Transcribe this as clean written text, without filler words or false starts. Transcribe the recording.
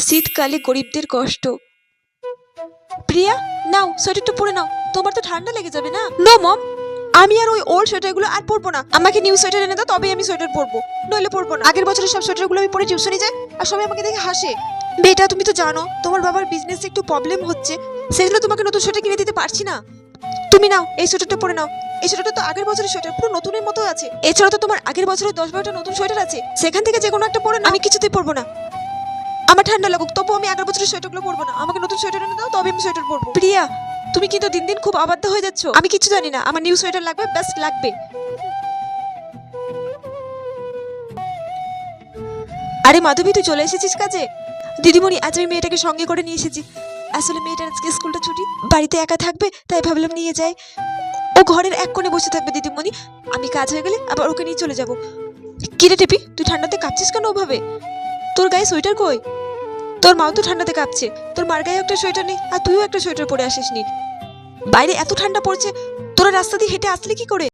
শীতকালে গরিবদের কষ্ট। প্রিয়া, নাও সোয়েটারটা পরে নাও, তোমার তো ঠান্ডা লেগে যাবে না। নো মম, আমি আর ওই ওল্ড সোয়েটারগুলো আর পরবো না। আমাকে নিউ সোয়েটার এনে দাও, তবেই আমি সোয়েটার পরবো, নইলে পরবো না। আগের বছরের সব সোয়েটারগুলো আমি পরে টিউশনে যাই আর সবাই আমাকে দেখে হাসে। বেটা, তুমি তো জানো তোমার বাবার বিজনেসে একটু প্রবলেম হচ্ছে, সেজন্য তোমাকে নতুন সোয়েটার কিনে দিতে পারছি না। তুমি নাও, এই সোয়েটারটা পরে নাও। এই সোয়েটারটা তো আগের বছরের সোয়েটার, পুরো নতুনের মতো আছে। এছাড়া তো তোমার আগের বছরের 10-12টা নতুন সোয়েটার আছে, সেখান থেকে যে কোনো একটা পরে নাও। আমি কিছুতেই পরবো না, আমার ঠান্ডা লাগুক, তবু আমি আগের বছরের সোয়েটারগুলো পরবো না। আমাকে নতুন সোয়েটার এনে দাও, তবে আমি সোয়েটার পরবো। প্রিয়া, তুমি কিন্তু দিন দিন খুব অবাধ্য হয়ে যাচ্ছ। আমি কিছু জানি না, আমার নিউ সোয়েটার লাগবে, বেস্ট লাগবে। আরে মাধবী, তুই চলে এসেছিস কাজে? দিদিমণি, আজ আমি মেয়েটাকে সঙ্গে করে নিয়ে এসেছি। আসলে মেয়েটার আজকে স্কুলটা ছুটি, বাড়িতে একা থাকবে, তাই ভাবলাম নিয়ে যাই। ও ঘরের এক কোণে বসে থাকবে দিদিমণি, আমি কাজ হয়ে গেলে আবার ওকে নিয়ে চলে যাবো। কিরে টেপি, তুই ঠান্ডাতে কাঁপছিস কেন ওভাবে? তোর গায়ে সোয়েটার কই? তোর মাও তো ঠান্ডাতে কাঁপছে, তোর মার গায়ে একটা সোয়েটার নেই, আর তুইও একটা সোয়েটার পরে আসিসনি। বাইরে এত ঠান্ডা পড়ছে, তোরা রাস্তা দিয়ে হেঁটে আসলি কি করে?